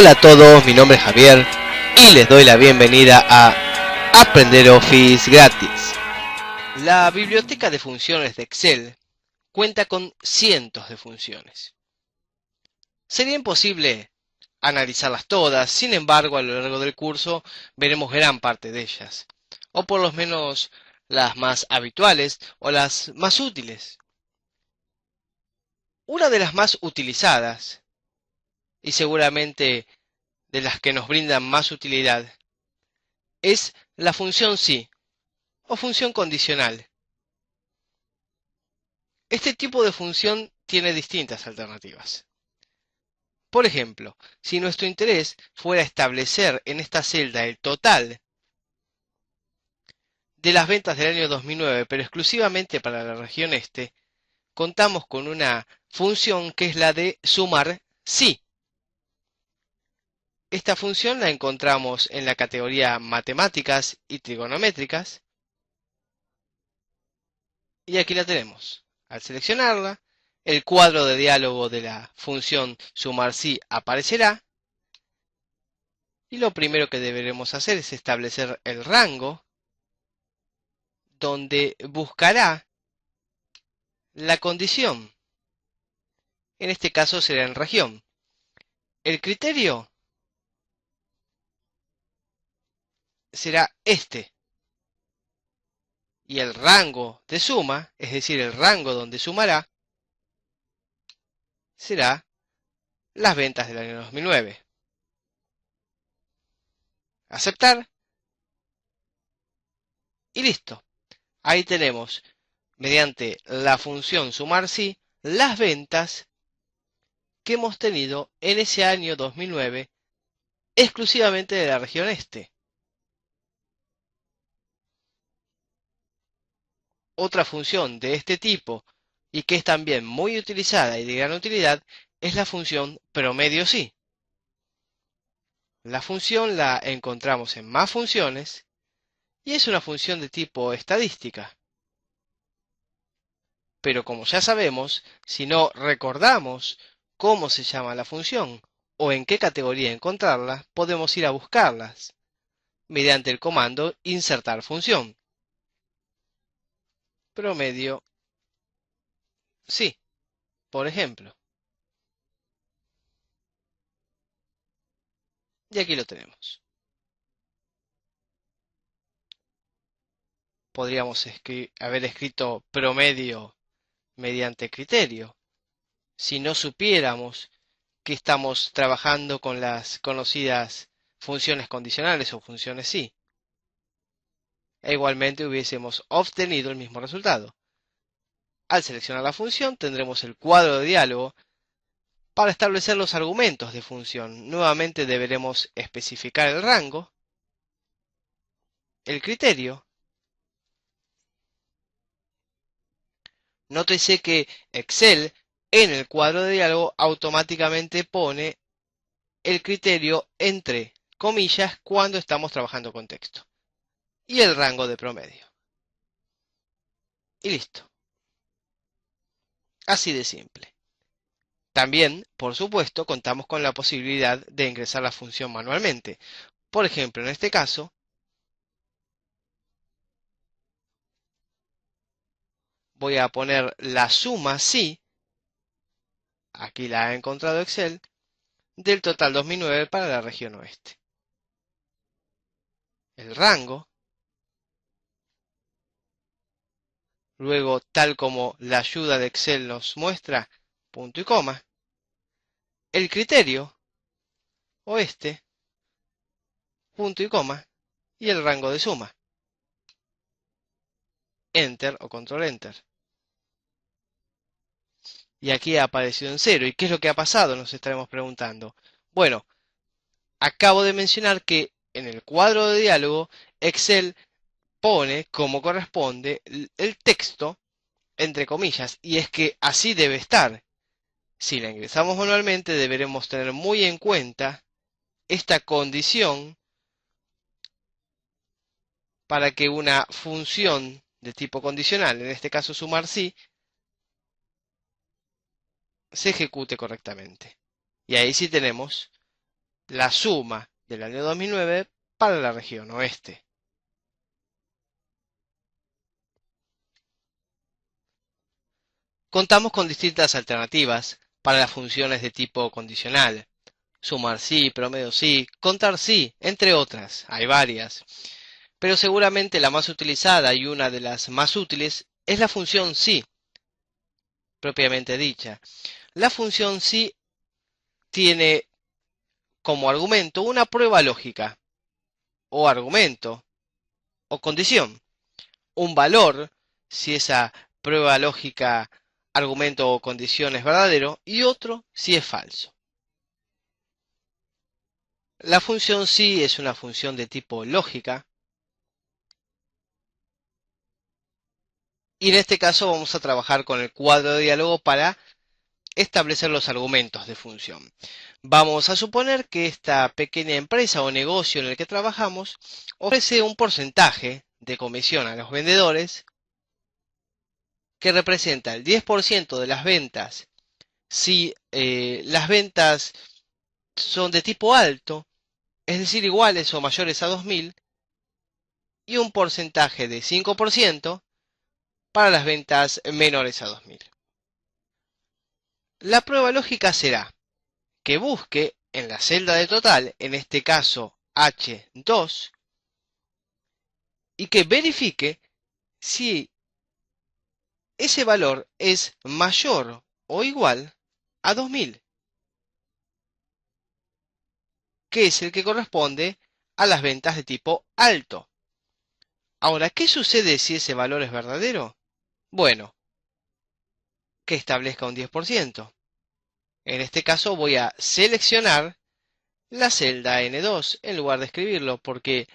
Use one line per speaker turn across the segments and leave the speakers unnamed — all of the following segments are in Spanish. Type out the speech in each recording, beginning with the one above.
Hola a todos, mi nombre es Javier y les doy la bienvenida a Aprender Office gratis. La biblioteca de funciones de Excel cuenta con cientos de funciones. Sería imposible analizarlas todas, sin embargo a lo largo del curso veremos gran parte de ellas, o por lo menos las más habituales o las más útiles. Una de las más utilizadas, y seguramente de las que nos brindan más utilidad, es la función si o función condicional. Este tipo de función tiene distintas alternativas. Por ejemplo, si nuestro interés fuera establecer en esta celda el total de las ventas del año 2009, pero exclusivamente para la región este, contamos con una función que es la de sumar si. Esta función la encontramos en la categoría matemáticas y trigonométricas, y aquí la tenemos. Al seleccionarla, el cuadro de diálogo de la función sumar si aparecerá, y lo primero que deberemos hacer es establecer el rango, donde buscará la condición. En este caso será en región. El criterio será este. Y el rango de suma, es decir, el rango donde sumará, será las ventas del año 2009. Aceptar. Y listo. Ahí tenemos, mediante la función sumar si, las ventas que hemos tenido en ese año 2009 exclusivamente de la región este. Otra función de este tipo y que es también muy utilizada y de gran utilidad es la función promedio si. La función la encontramos en más funciones y es una función de tipo estadística. Pero como ya sabemos, si no recordamos cómo se llama la función o en qué categoría encontrarla, podemos ir a buscarlas mediante el comando insertar función. Promedio sí, por ejemplo. Y aquí lo tenemos. Podríamos haber escrito promedio mediante criterio, si no supiéramos que estamos trabajando con las conocidas funciones condicionales o funciones si. E igualmente hubiésemos obtenido el mismo resultado. Al seleccionar la función tendremos el cuadro de diálogo para establecer los argumentos de función. Nuevamente deberemos especificar el rango, el criterio. Nótese que Excel en el cuadro de diálogo automáticamente pone el criterio entre comillas cuando estamos trabajando con texto y el rango de promedio. Y listo. Así de simple. También, por supuesto, contamos con la posibilidad de ingresar la función manualmente. Por ejemplo, en este caso, voy a poner la suma si, aquí la ha encontrado Excel, del total 2009 para la región oeste. El rango, luego tal como la ayuda de Excel nos muestra, punto y coma, el criterio, oeste, punto y coma, y el rango de suma. Enter o control enter. Y aquí ha aparecido en 0. ¿Y qué es lo que ha pasado? Nos estaremos preguntando. Bueno, acabo de mencionar que en el cuadro de diálogo Excel pone como corresponde el texto entre comillas, y es que así debe estar. Si la ingresamos manualmente deberemos tener muy en cuenta esta condición para que una función de tipo condicional, en este caso sumar si, se ejecute correctamente. Y ahí sí tenemos la suma del año 2009 para la región oeste. Contamos con distintas alternativas para las funciones de tipo condicional. Sumar sí, promedio sí, contar sí, entre otras. Hay varias. Pero seguramente la más utilizada y una de las más útiles es la función sí, propiamente dicha. La función sí tiene como argumento una prueba lógica, o argumento, o condición. Un valor, si esa prueba lógica, argumento o condición es verdadero, y otro si es falso. La función sí es una función de tipo lógica, y en este caso vamos a trabajar con el cuadro de diálogo para establecer los argumentos de función. Vamos a suponer que esta pequeña empresa o negocio en el que trabajamos ofrece un porcentaje de comisión a los vendedores que representa el 10% de las ventas si las ventas son de tipo alto, es decir, iguales o mayores a 2000, y un porcentaje de 5% para las ventas menores a 2000. La prueba lógica será que busque en la celda de total, en este caso H2, y que verifique si ese valor es mayor o igual a 2000, que es el que corresponde a las ventas de tipo alto. Ahora, ¿qué sucede si ese valor es verdadero? Bueno, que establezca un 10%. En este caso voy a seleccionar la celda N2 en lugar de escribirlo porque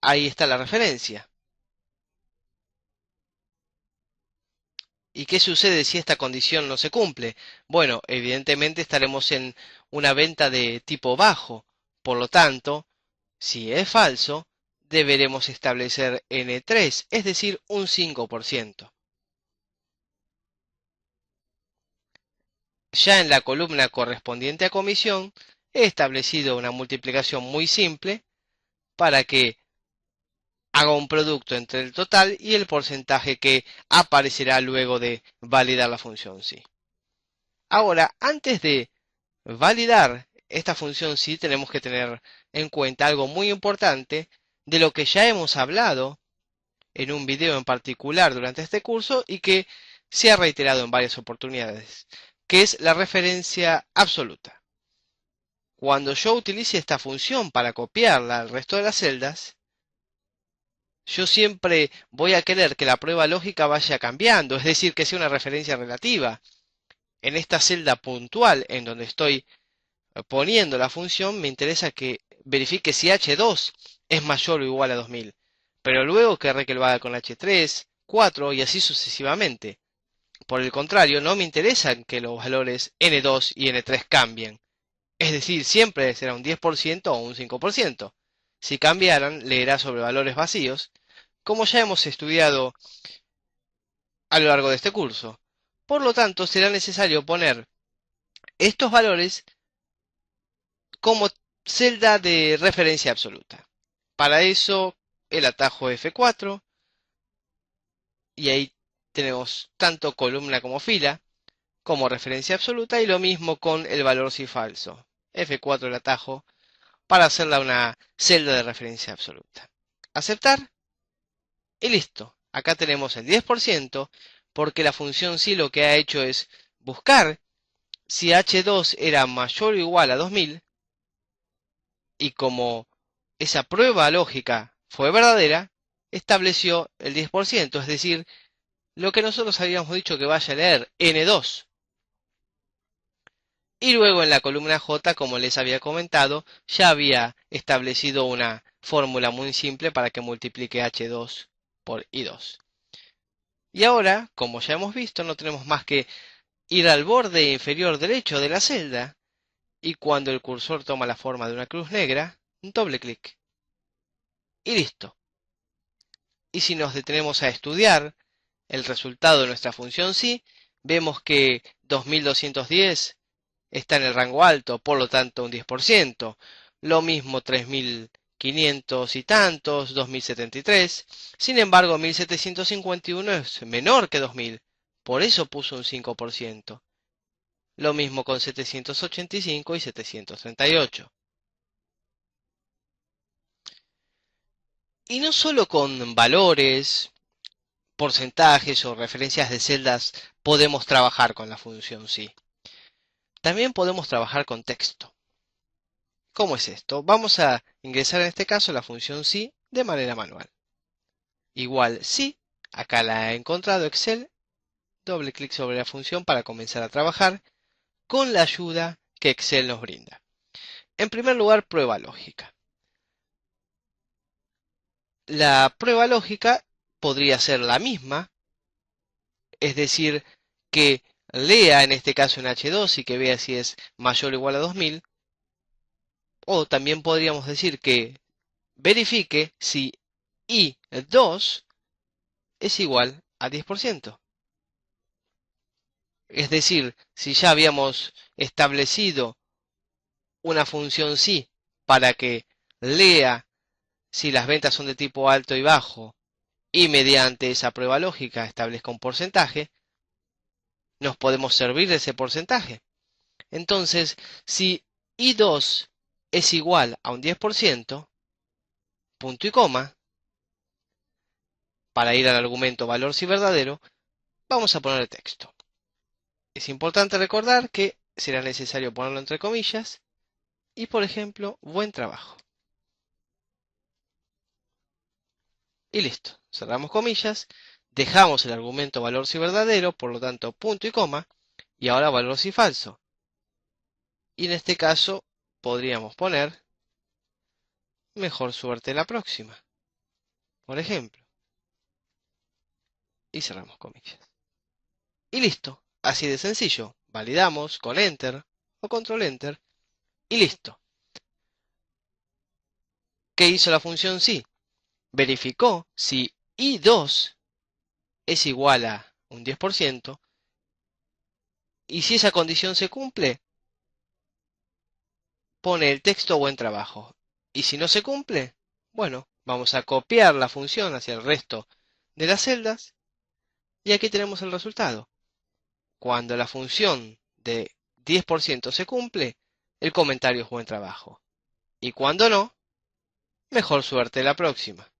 ahí está la referencia. ¿Y qué sucede si esta condición no se cumple? Bueno, evidentemente estaremos en una venta de tipo bajo. Por lo tanto, si es falso, deberemos establecer N3, es decir, un 5%. Ya en la columna correspondiente a comisión, he establecido una multiplicación muy simple para que haga un producto entre el total y el porcentaje que aparecerá luego de validar la función sí. Ahora, antes de validar esta función sí, tenemos que tener en cuenta algo muy importante de lo que ya hemos hablado en un video en particular durante este curso y que se ha reiterado en varias oportunidades, que es la referencia absoluta. Cuando yo utilice esta función para copiarla al resto de las celdas, yo siempre voy a querer que la prueba lógica vaya cambiando, es decir, que sea una referencia relativa. En esta celda puntual en donde estoy poniendo la función, me interesa que verifique si H2 es mayor o igual a 2000. Pero luego querré que lo haga con H3, 4 y así sucesivamente. Por el contrario, no me interesa que los valores N2 y N3 cambien. Es decir, siempre será un 10% o un 5%. Si cambiaran, leerá sobre valores vacíos, como ya hemos estudiado a lo largo de este curso. Por lo tanto, será necesario poner estos valores como celda de referencia absoluta. Para eso, el atajo F4, y ahí tenemos tanto columna como fila, como referencia absoluta, y lo mismo con el valor si falso. F4 el atajo, para hacerla una celda de referencia absoluta. Aceptar, y listo. Acá tenemos el 10%, porque la función sí lo que ha hecho es buscar si H2 era mayor o igual a 2000, y como esa prueba lógica fue verdadera, estableció el 10%, es decir, lo que nosotros habíamos dicho que vaya a leer, N2. Y luego en la columna J, como les había comentado, ya había establecido una fórmula muy simple para que multiplique H2 por I2. Y ahora, como ya hemos visto, no tenemos más que ir al borde inferior derecho de la celda y cuando el cursor toma la forma de una cruz negra, doble clic. Y listo. Y si nos detenemos a estudiar el resultado de nuestra función sí, vemos que 2210 está en el rango alto, por lo tanto un 10%. Lo mismo 3.500 y tantos, 2.073. Sin embargo, 1.751 es menor que 2.000, por eso puso un 5%. Lo mismo con 785 y 738. Y no solo con valores, porcentajes o referencias de celdas podemos trabajar con la función sí. También podemos trabajar con texto. ¿Cómo es esto? Vamos a ingresar en este caso la función sí de manera manual. Igual sí, acá la he encontrado Excel, doble clic sobre la función para comenzar a trabajar con la ayuda que Excel nos brinda. En primer lugar, prueba lógica. La prueba lógica podría ser la misma, es decir, que lea en este caso en H2 y que vea si es mayor o igual a 2000, o también podríamos decir que verifique si I2 es igual a 10%. Es decir, si ya habíamos establecido una función sí para que lea si las ventas son de tipo alto y bajo y mediante esa prueba lógica establezca un porcentaje, nos podemos servir de ese porcentaje. Entonces, si I2 es igual a un 10%, punto y coma, para ir al argumento valor si verdadero, vamos a poner el texto. Es importante recordar que será necesario ponerlo entre comillas y, por ejemplo, buen trabajo. Y listo. Cerramos comillas, dejamos el argumento valor si verdadero, por lo tanto punto y coma, y ahora valor si falso. Y en este caso podríamos poner mejor suerte la próxima, por ejemplo. Y cerramos comillas. Y listo. Así de sencillo. Validamos con Enter o Control Enter y listo. ¿Qué hizo la función sí? Verificó si I2 es igual a un 10% y si esa condición se cumple, pone el texto buen trabajo. Y si no se cumple, bueno, vamos a copiar la función hacia el resto de las celdas y aquí tenemos el resultado. Cuando la función de 10% se cumple, el comentario es buen trabajo. Y cuando no, mejor suerte la próxima.